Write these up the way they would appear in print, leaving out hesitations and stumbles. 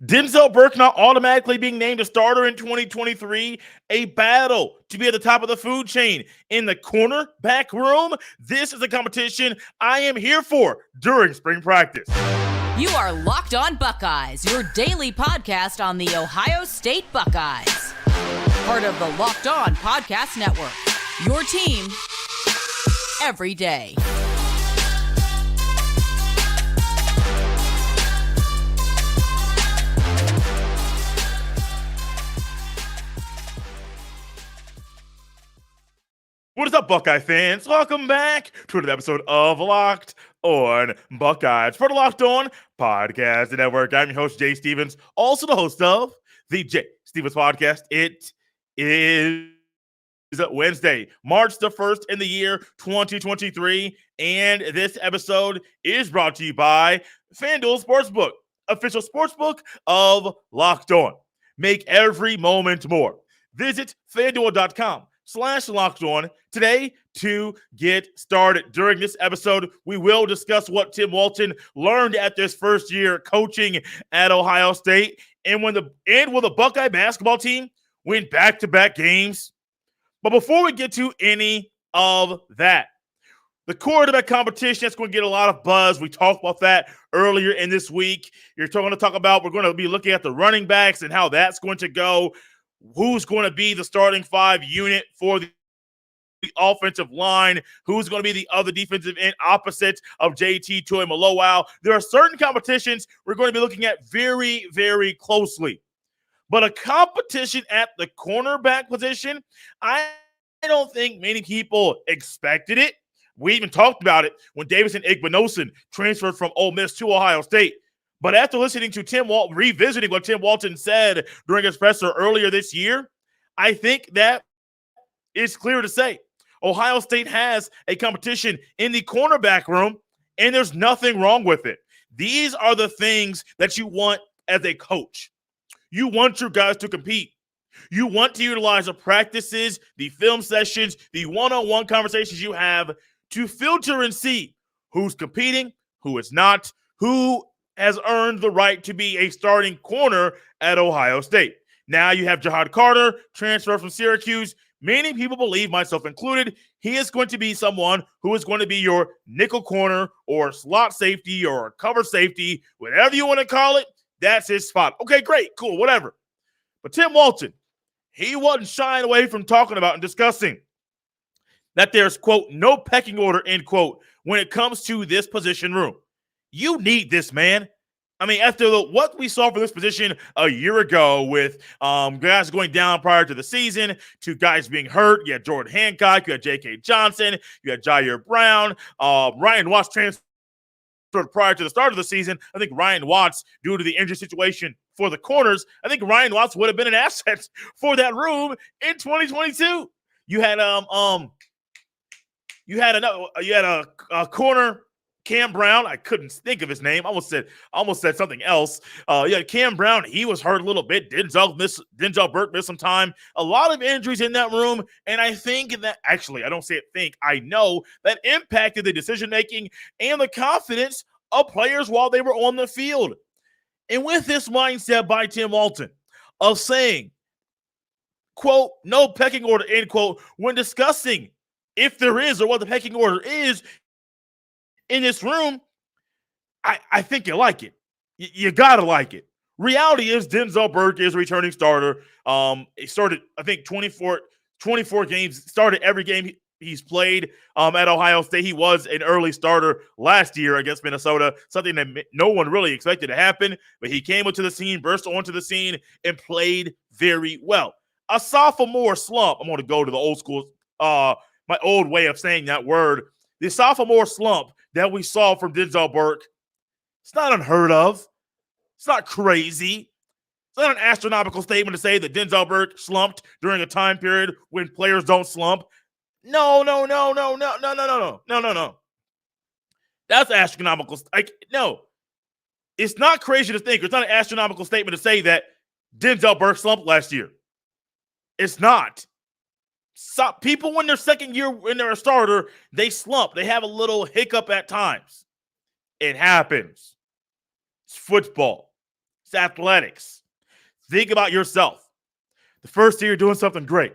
Denzel Burke not automatically being named a starter in 2023, a battle to be at the top of the food chain in the cornerback room. This is a competition I am here for during spring practice. You are Locked On Buckeyes, your daily podcast on the Ohio State Buckeyes. Part of the Locked On Podcast Network, your team every day. What is up, Buckeye fans? Welcome back to another episode of Locked On Buckeyes for the Locked On Podcast Network. I'm your host, Jay Stevens, also the host of the Jay Stevens Podcast. It is Wednesday, March the 1st in the year 2023, and this episode is brought to you by FanDuel Sportsbook, official sportsbook of Locked On. Make every moment more. Visit FanDuel.com/Locked On today to get started. During this episode, we will discuss what Tim Walton learned at this first year coaching at Ohio State, and will the Buckeye basketball team win back-to-back games? But before we get to any of that, the quarterback competition, that's going to get a lot of buzz. We talked about that earlier in this week. We're going to be looking at the running backs and how that's going to go. Who's going to be the starting five unit for the offensive line? Who's going to be the other defensive end opposite of JT Tuimoloau? There are certain competitions we're going to be looking at very, very closely. But a competition at the cornerback position, I don't think many people expected it. We even talked about it when Davison Igbinosun transferred from Ole Miss to Ohio State. But after listening to Tim Walton, revisiting what Tim Walton said during his presser earlier this year, I think that it's clear to say Ohio State has a competition in the cornerback room, and there's nothing wrong with it. These are the things that you want as a coach. You want your guys to compete. You want to utilize the practices, the film sessions, the one-on-one conversations you have to filter and see who's competing, who is not, who has earned the right to be a starting corner at Ohio State. Now you have Jahad Carter, transfer from Syracuse. Many people believe, myself included, he is going to be someone who is going to be your nickel corner or slot safety or cover safety, whatever you want to call it. That's his spot. Okay, great, cool, whatever. But Tim Walton, he wasn't shying away from talking about and discussing that there's, quote, no pecking order, end quote, when it comes to this position room. You need this, man. I mean, after what we saw for this position a year ago with guys going down prior to the season, to guys being hurt, you had Jordan Hancock, you had J.K. Johnson, you had Jair Brown, Ryan Watts transferred prior to the start of the season. I think Ryan Watts, due to the injury situation for the corners, I think Ryan Watts would have been an asset for that room in 2022. You had a corner, Cam Brown. I couldn't think of his name. I almost said something else. Cam Brown, he was hurt a little bit. Denzel Burke missed some time. A lot of injuries in that room, and I think that actually, I don't say it think, I know that impacted the decision-making and the confidence of players while they were on the field. And with this mindset by Tim Walton of saying, quote, no pecking order, end quote, when discussing if there is or what the pecking order is in this room, I think you like it. You got to like it. Reality is Denzel Burke is a returning starter. He started, I think, 24 games, started every game he's played at Ohio State. He was an early starter last year against Minnesota, something that no one really expected to happen, but he came onto the scene, burst onto the scene, and played very well. A sophomore slump. I'm going to go to the old school, my old way of saying that word. The sophomore slump that we saw from Denzel Burke, it's not unheard of. It's not crazy. It's not an astronomical statement to say that Denzel Burke slumped during a time period when players don't slump. No. That's astronomical. No. It's not crazy to think. It's not an astronomical statement to say that Denzel Burke slumped last year. It's not. People, when they're second year, when they're a starter, they slump. They have a little hiccup at times. It happens. It's football. It's athletics. Think about yourself. The first year you're doing something great.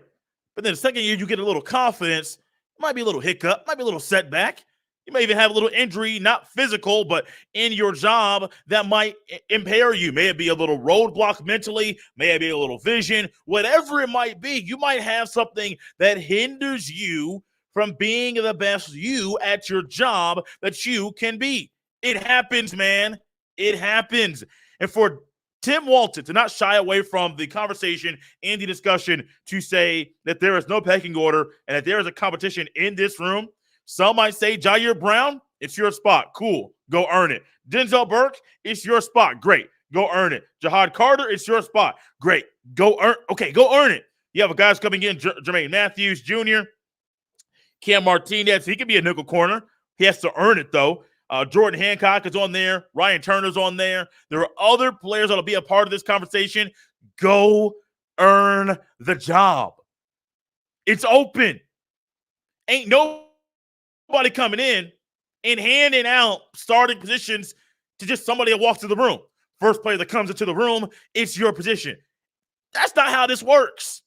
But then the second year you get a little confidence. It might be a little hiccup, might be a little setback. You may even have a little injury, not physical, but in your job that might impair you. May it be a little roadblock mentally, may it be a little vision, whatever it might be. You might have something that hinders you from being the best you at your job that you can be. It happens, man. It happens. And for Tim Walton to not shy away from the conversation and the discussion to say that there is no pecking order and that there is a competition in this room. Some might say, Jair Brown, it's your spot. Cool. Go earn it. Denzel Burke, it's your spot. Great. Go earn it. Jahad Carter, it's your spot. Great. Go earn. Okay, go earn it. You have guys coming in, Jermaine Matthews Jr., Cam Martinez. He can be a nickel corner. He has to earn it, though. Jordan Hancock is on there. Ryan Turner's on there. There are other players that will be a part of this conversation. Go earn the job. It's open. Ain't nobody coming in and handing out starting positions to just somebody that walks to the room. First player that comes into the room, it's your position. That's not how this works.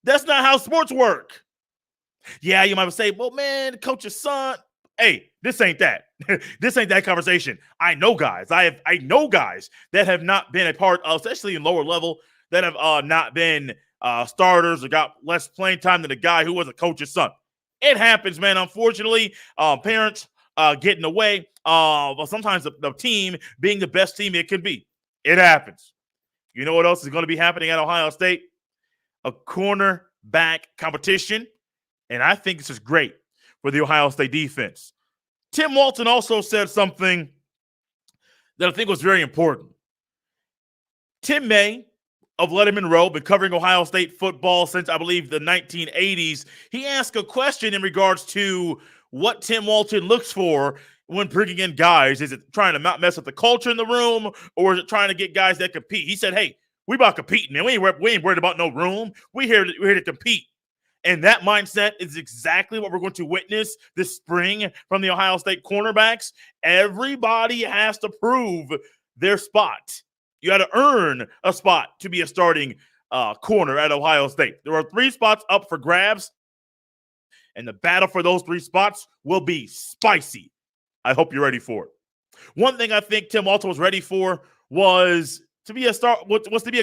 That's not how sports work. Yeah, you might say, well, man, the coach's son. Hey, this ain't that. This ain't that conversation. I know guys. I know guys that have not been a part of, especially in lower level, that have not been starters or got less playing time than the guy who was a coach's son. It happens, man. Unfortunately, parents get in the way of sometimes the team being the best team it can be. It happens. You know what else is going to be happening at Ohio State? A cornerback competition. And I think this is great for the Ohio State defense. Tim Walton also said something that I think was very important. Tim May of Letterman Row, been covering Ohio State football since, I believe, the 1980s. He asked a question in regards to what Tim Walton looks for when bringing in guys. Is it trying to not mess up the culture in the room, or is it trying to get guys that compete? He said, hey, we about competing, man. We ain't worried about no room. We're here to compete. And that mindset is exactly what we're going to witness this spring from the Ohio State cornerbacks. Everybody has to prove their spot. You got to earn a spot to be a starting corner at Ohio State. There are 3 spots up for grabs, and the battle for those 3 spots will be spicy. I hope you're ready for it. One thing I think Tim Walton was ready for was to be a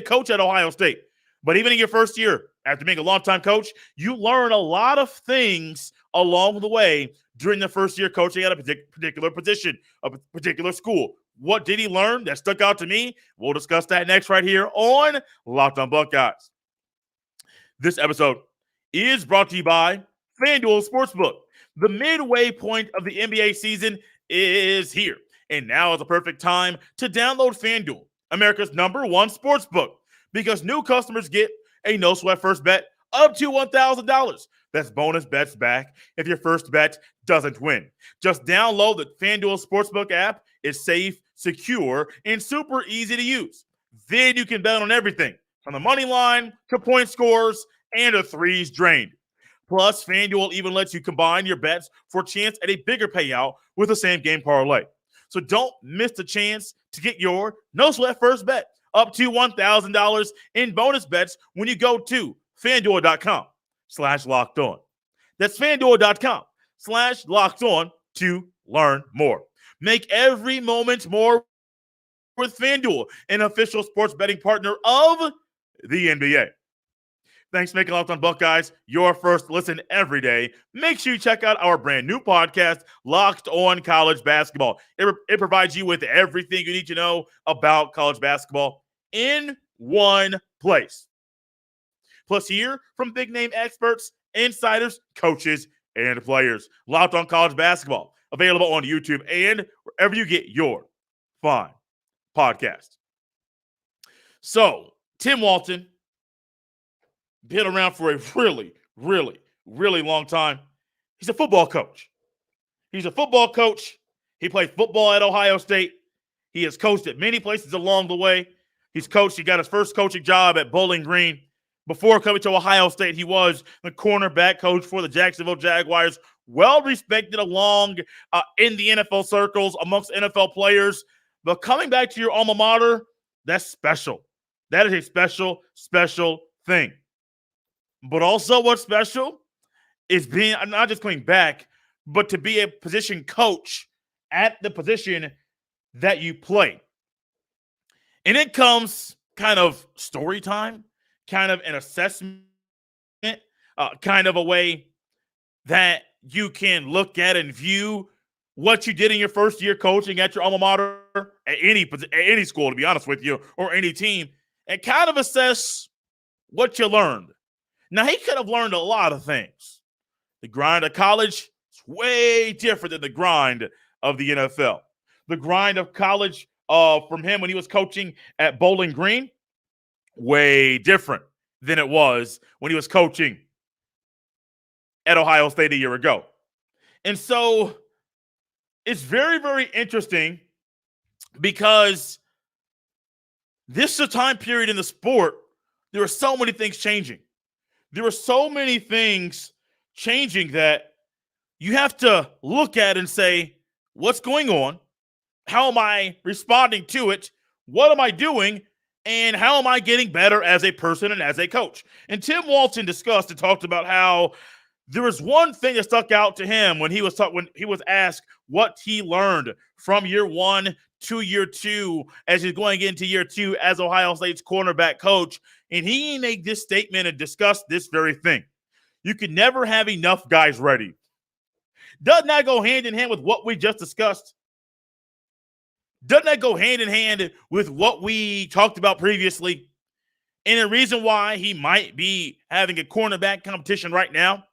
coach at Ohio State. But even in your first year, after being a longtime coach, you learn a lot of things along the way during the first year coaching at a particular position, a particular school. What did he learn that stuck out to me? We'll discuss that next right here on Locked on Buckeyes. This episode is brought to you by FanDuel Sportsbook. The midway point of the NBA season is here, and now is the perfect time to download FanDuel, America's #1 sportsbook, because new customers get a no-sweat first bet up to $1,000. That's bonus bets back if your first bet doesn't win. Just download the FanDuel Sportsbook app. It's safe, secure, and super easy to use. Then you can bet on everything from the money line to point scores and a threes drained. Plus, FanDuel even lets you combine your bets for a chance at a bigger payout with the same game parlay. So don't miss the chance to get your no-sweat first bet up to $1,000 in bonus bets when you go to FanDuel.com/lockedon. That's FanDuel.com/lockedon to learn more. Make every moment more with FanDuel, an official sports betting partner of the NBA. Thanks for making Locked on Buckeyes your first listen every day. Make sure you check out our brand new podcast, Locked on College Basketball. It provides you with everything you need to know about college basketball in one place. Plus, hear from big-name experts, insiders, coaches, and players. Locked on College Basketball, available on YouTube and wherever you get your fine podcast. So, Tim Walton, been around for a really, really, really long time. He's a football coach. He played football at Ohio State. He has coached at many places along the way. He got his first coaching job at Bowling Green. Before coming to Ohio State, he was the cornerback coach for the Jacksonville Jaguars. Well respected along in the NFL circles amongst NFL players. But coming back to your alma mater, That's special. That is a special, special thing. But also what's special is being not just coming back, but to be a position coach at the position that you play. And it comes kind of story time, kind of an assessment, kind of a way that you can look at and view what you did in your first year coaching at your alma mater, at any school, to be honest with you, or any team, and kind of assess what you learned. Now, he could have learned a lot of things. The grind of college is way different than the grind of the NFL. The grind of college from him when he was coaching at Bowling Green, way different than it was when he was coaching at Ohio State a year ago. And so it's very, very interesting because this is a time period in the sport. There are so many things changing. There are so many things changing that you have to look at and say, what's going on? How am I responding to it? What am I doing? And how am I getting better as a person and as a coach? And Tim Walton discussed and talked about how there was one thing that stuck out to him when he was asked what he learned from year one to year two as he's going into year two as Ohio State's cornerback coach. And he made this statement and discussed this very thing. You can never have enough guys ready. Doesn't that go hand in hand with what we just discussed? Doesn't that go hand in hand with what we talked about previously? And the reason why he might be having a cornerback competition right now?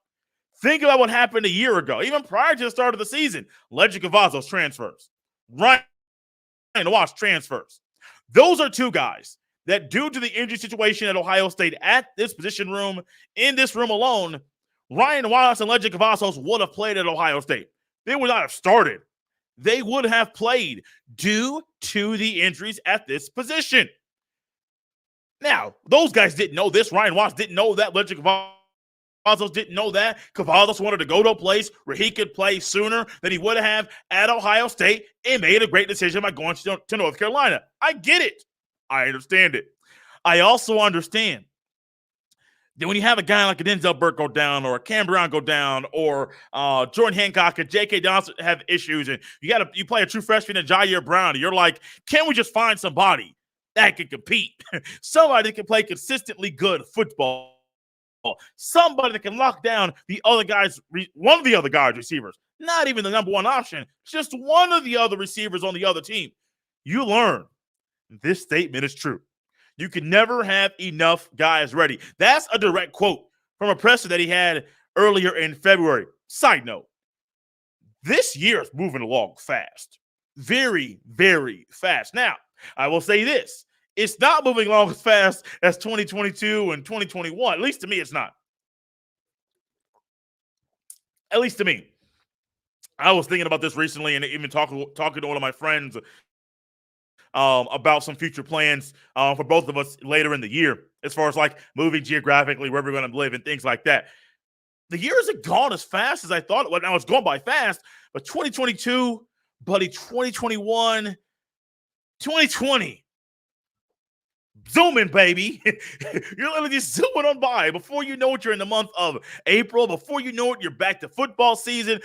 Think about what happened a year ago, even prior to the start of the season. Ledger Cavazos transfers. Ryan Wash transfers. Those are two guys that, due to the injury situation at Ohio State at this position room, in this room alone, Ryan Wallace and Ledger Cavazos would have played at Ohio State. They would not have started. They would have played due to the injuries at this position. Now, those guys didn't know this. Ryan Wallace didn't know that. Ledger Cavazos didn't know that. Cavazos wanted to go to a place where he could play sooner than he would have at Ohio State and made a great decision by going to North Carolina. I get it. I understand it. I also understand that when you have a guy like a Denzel Burke go down, or a Cam Brown go down, or Jordan Hancock and J.K. Johnson have issues, and you play a true freshman in Jair Brown, and you're like, can we just find somebody that can compete? Somebody that can play consistently good football. Somebody that can lock down the other guys, one of the other guys' receivers. Not even the number one option, just one of the other receivers on the other team. You learn this statement is true. You can never have enough guys ready. That's a direct quote from a presser that he had earlier in February. Side note, this year is moving along fast. Very, very fast. Now, I will say this. It's not moving along as fast as 2022 and 2021. At least to me, it's not. At least to me. I was thinking about this recently and even talking to one of my friends about some future plans for both of us later in the year, as far as like moving geographically, where we're going to live and things like that. The year hasn't gone as fast as I thought it would. Now it's going by fast, but 2022, buddy, 2021, 2020. Zooming, baby. You're literally just zooming on by. Before you know it, you're in the month of April. Before you know it, you're back to football season.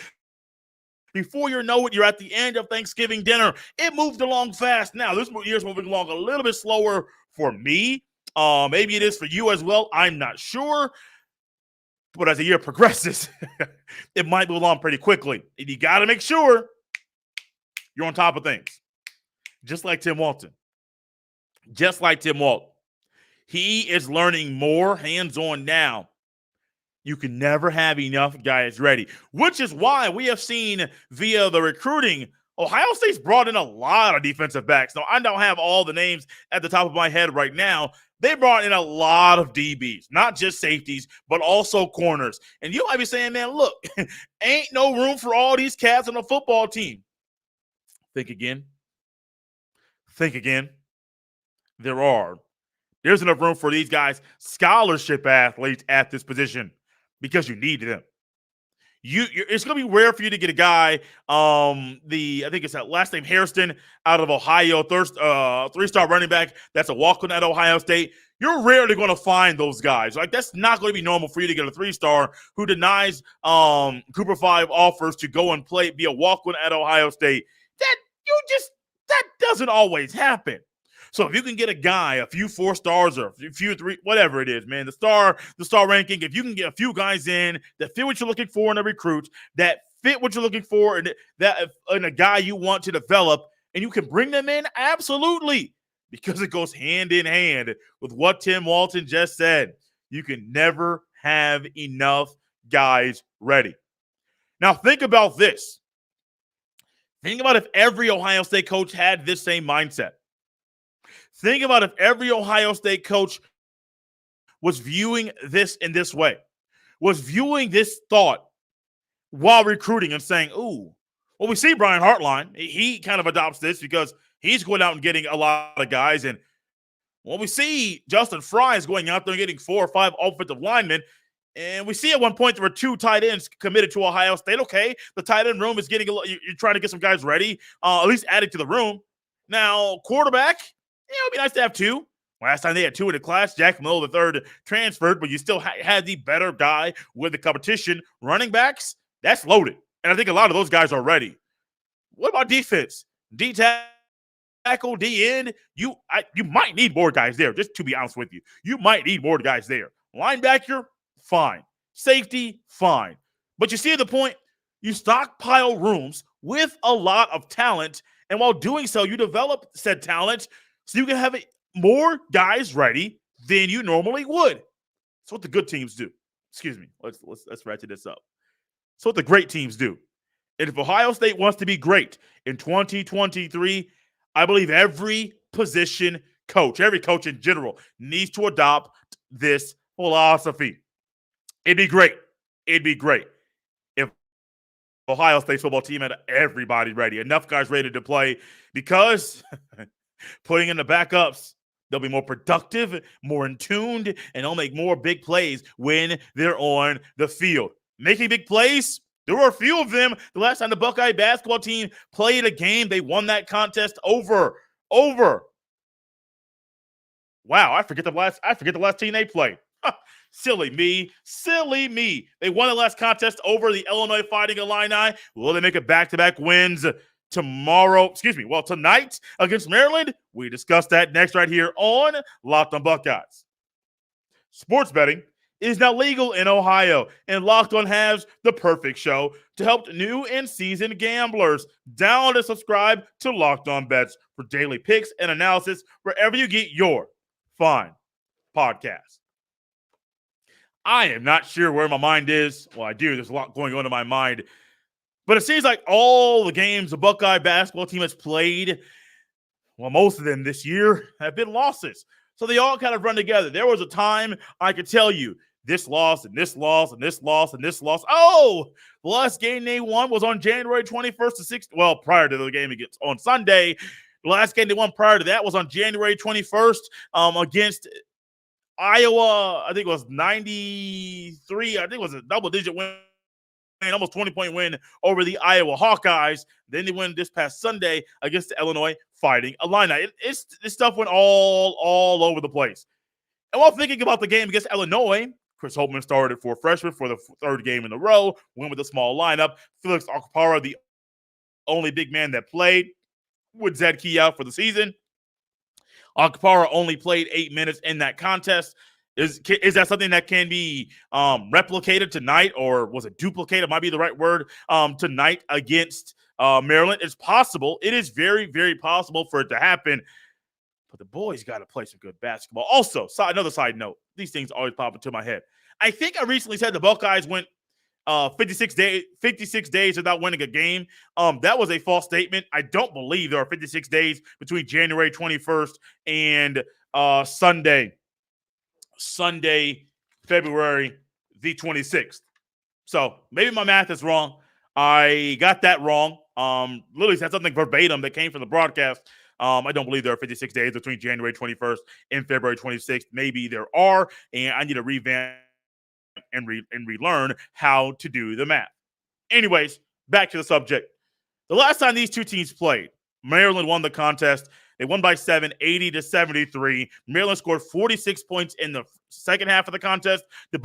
Before you know it, you're at the end of Thanksgiving dinner. It moved along fast. Now, this year's moving along a little bit slower for me. Maybe it is for you as well. I'm not sure. But as the year progresses, it might move along pretty quickly. And you got to make sure you're on top of things. Just like Tim Walton. Just like Tim Walton. He is learning more hands-on now. You can never have enough guys ready, which is why we have seen via the recruiting, Ohio State's brought in a lot of defensive backs. Now, I don't have all the names at the top of my head right now. They brought in a lot of DBs, not just safeties, but also corners. And you might be saying, man, look, ain't no room for all these cats on the football team. Think again. Think again. There's enough room for these guys, scholarship athletes at this position, because you need them. It's going to be rare for you to get a guy, I think it's that last name Hairston out of Ohio, three-star running back. That's a walk-on at Ohio State. You're rarely going to find those guys. Like, that's not going to be normal for you to get a three-star who denies Cooper 5 offers to go and be a walk-on at Ohio State. That doesn't always happen. So if you can get a guy, a few 4 stars or a few 3, whatever it is, man, the star ranking, if you can get a few guys in that fit what you're looking for in a recruit, that fit what you're looking for and a guy you want to develop, and you can bring them in, absolutely, because it goes hand in hand with what Tim Walton just said. You can never have enough guys ready. Now think about this. Think about if every Ohio State coach had this same mindset. Think about if every Ohio State coach was viewing this in this way, was viewing this thought while recruiting and saying, ooh, well, we see Brian Hartline. He kind of adopts this because he's going out and getting a lot of guys. And well, we see Justin Fry is going out there and getting 4 or 5 offensive linemen. And we see at one point there were 2 tight ends committed to Ohio State. Okay, the tight end room is getting you're trying to get some guys ready, at least adding to the room. Now, quarterback, it'd be nice to have 2. Last time they had 2 in the class. Jack Mill, the third, transferred, but you still had the better guy with the competition. Running backs, that's loaded. And I think a lot of those guys are ready. What about defense? D tackle, D end, you might need more guys there, just to be honest with you. You might need more guys there. Linebacker, fine. Safety, fine. But you see the point? You stockpile rooms with a lot of talent, and while doing so, you develop said talent so you can have more guys ready than you normally would. That's what the good teams do. Excuse me. Let's ratchet this up. That's what the great teams do. And if Ohio State wants to be great in 2023, I believe every position coach, every coach in general, needs to adopt this philosophy. It'd be great. It'd be great if Ohio State's football team had everybody ready, enough guys ready to play, because putting in the backups, they'll be more productive, more in tuned, and they'll make more big plays when they're on the field. Making big plays, there were a few of them. The last time the Buckeye basketball team played a game, they won that contest over. Wow, I forget the last team they played. Silly me. They won the last contest over the Illinois Fighting Illini. Will they make it back-to-back wins tonight against Maryland? We discuss that next right here on Locked on Buckeyes. Sports betting is now legal in Ohio, and Locked on has the perfect show to help new and seasoned gamblers. Download and subscribe to Locked on Bets for daily picks and analysis wherever you get your fine podcast. I am not sure where my mind is. Well, I do. There's a lot going on in my mind. But it seems like all the games the Buckeye basketball team has played, well, most of them this year, have been losses. So they all kind of run together. There was a time I could tell you this loss and this loss and this loss and this loss. Oh, the last game they won was on January 21st to 6th. Well, prior to the game against on Sunday. The last game they won prior to that was on January 21st against Iowa. I think it was 93. I think it was a double-digit win, almost 20-point win over the Iowa Hawkeyes. Then they win this past Sunday against the Illinois Fighting Illini. This stuff went all over the place. And while thinking about the game against Illinois, Chris Holtmann started for freshman for the 3rd game in a row, went with a small lineup. Felix Okpara, the only big man that played, with Zed Key out for the season. Okpara only played 8 minutes in that contest. Is that something that can be replicated tonight, or was it duplicated? Might be the right word. Tonight against Maryland. It's possible. It is very, very possible for it to happen. But the boys got to play some good basketball. Also, another side note. These things always pop into my head. I think I recently said the Buckeyes went 56 days without winning a game. That was a false statement. I don't believe there are 56 days between January 21st and Sunday, February the 26th. So maybe my math is wrong. I got that wrong. Literally said something verbatim that came from the broadcast. I don't believe there are 56 days between January 21st and February 26th. Maybe there are, and I need to revamp and relearn how to do the math. Anyways, back to the subject. The last time these two teams played, Maryland won the contest. They won by 7, 80-73. Maryland scored 46 points in the second half of the contest. The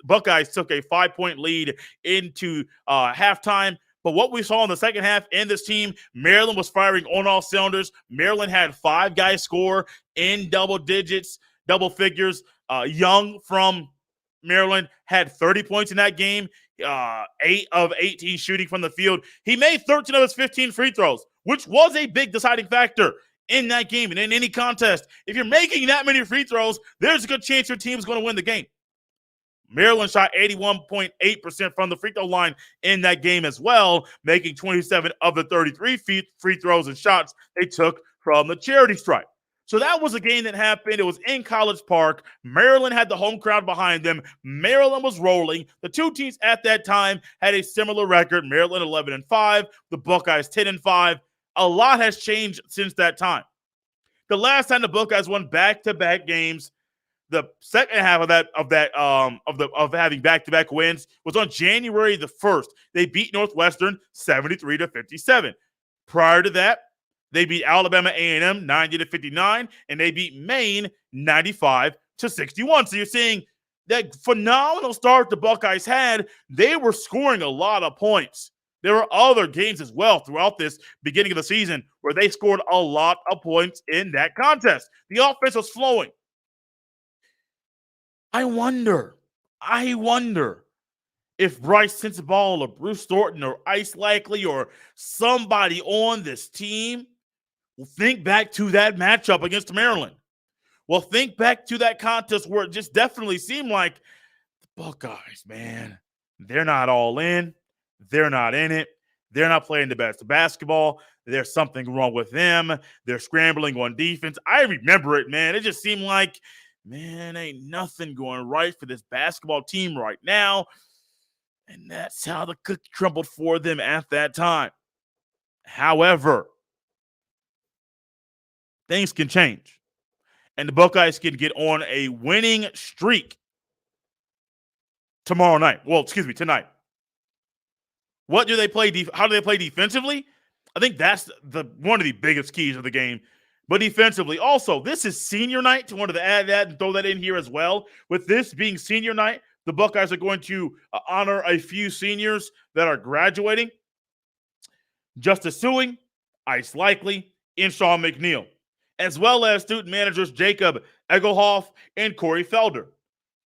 Buckeyes took a 5-point lead into halftime. But what we saw in the second half in this team, Maryland was firing on all cylinders. Maryland had 5 guys score in double digits, double figures. Young from Maryland had 30 points in that game, 8 of 18 shooting from the field. He made 13 of his 15 free throws, which was a big deciding factor in that game and in any contest. If you're making that many free throws, there's a good chance your team's going to win the game. Maryland shot 81.8% from the free throw line in that game as well, making 27 of the 33 free throws and shots they took from the charity stripe. So that was a game that happened. It was in College Park. Maryland had the home crowd behind them. Maryland was rolling. The two teams at that time had a similar record. Maryland 11-5, the Buckeyes 10-5. A lot has changed since that time. The last time the Buckeyes won back-to-back games, the second half of having back-to-back wins was on January the 1st. They beat Northwestern 73-57. Prior to that, they beat Alabama A&M 90-59, and they beat Maine 95-61. So you're seeing that phenomenal start the Buckeyes had. They were scoring a lot of points. There were other games as well throughout this beginning of the season where they scored a lot of points in that contest. The offense was flowing. I wonder if Bryce Sensabaugh or Bruce Thornton or Ice Likely or somebody on this team will think back to that matchup against Maryland. Well, think back to that contest where it just definitely seemed like the Buckeyes, man, they're not all in. They're not in it. They're not playing the best basketball. There's something wrong with them. They're scrambling on defense. I remember it, man. It just seemed like, man, ain't nothing going right for this basketball team right now. And that's how the cookie crumbled for them at that time. However, things can change. And the Buckeyes can get on a winning streak tonight. What do they play? How do they play defensively? I think that's one of the biggest keys of the game. But defensively, also, this is senior night. I wanted to add that and throw that in here as well. With this being senior night, the Buckeyes are going to honor a few seniors that are graduating. Justice Suing, Ice Likely, and Sean McNeil, as well as student managers Jacob Egelhoff and Corey Felder.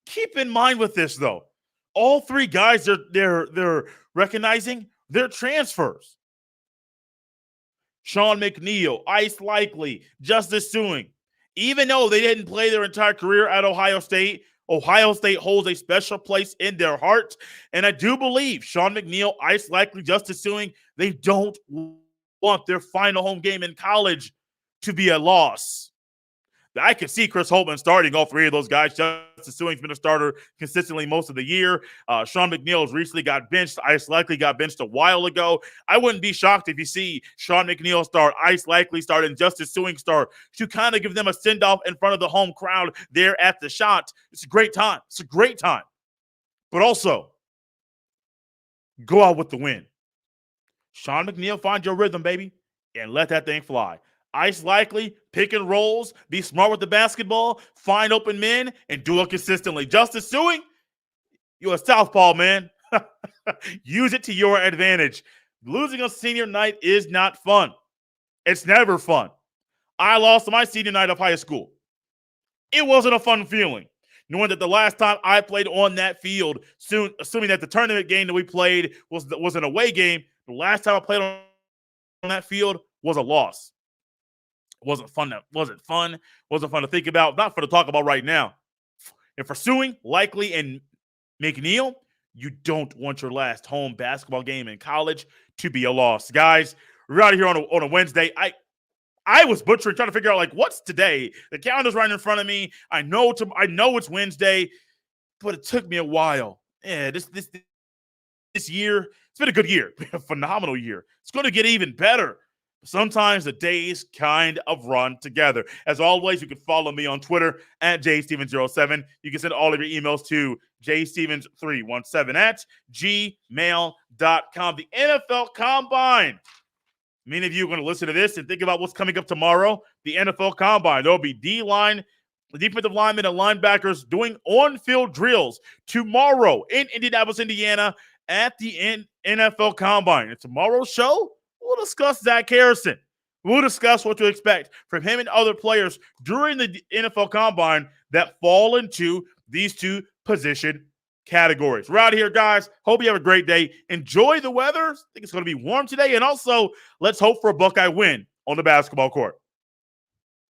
Keep in mind with this, though, all 3 guys they're recognizing their transfers. Sean McNeil, Ice Likely, Justice Suing. Even though they didn't play their entire career at Ohio State holds a special place in their hearts. And I do believe Sean McNeil, Ice Likely, Justice Suing, they don't want their final home game in college to be a loss. I could see Chris Holtman starting all 3 of those guys. Justice Suing's been a starter consistently most of the year. Sean McNeil has recently got benched. Ice Likely got benched a while ago. I wouldn't be shocked if you see Sean McNeil start, Ice Likely start, and Justice Suing start to kind of give them a send-off in front of the home crowd there at the shot. It's a great time. But also, go out with the win. Sean McNeil, find your rhythm, baby, and let that thing fly. Ice Likely, pick and rolls, be smart with the basketball, find open men, and do it consistently. Justice Suing, you're a southpaw, man. Use it to your advantage. Losing on senior night is not fun. It's never fun. I lost my senior night of high school. It wasn't a fun feeling, knowing that the last time I played on that field, assuming that the tournament game that we played was an away game, the last time I played on that field was a loss. Wasn't fun to think about, not fun to talk about right now. And for Suing, Likely, and McNeil, you don't want your last home basketball game in college to be a loss. Guys, we're out of here on a Wednesday. I was butchering, trying to figure out, like, what's today? The calendar's right in front of me. I know it's Wednesday, but it took me a while. Yeah, this year, it's been a good year. A phenomenal year. It's going to get even better. Sometimes the days kind of run together. As always, you can follow me on Twitter at jstevens07. You can send all of your emails to jstevens317 at gmail.com. The NFL Combine. Many of you are going to listen to this and think about what's coming up tomorrow. The NFL Combine. There will be D-line, defensive linemen, and linebackers doing on-field drills tomorrow in Indianapolis, Indiana at the NFL Combine. And tomorrow's show, we'll discuss Zach Harrison. We'll discuss what to expect from him and other players during the NFL Combine that fall into these two position categories. We're out of here, guys. Hope you have a great day. Enjoy the weather. I think it's going to be warm today. And also, let's hope for a Buckeye win on the basketball court.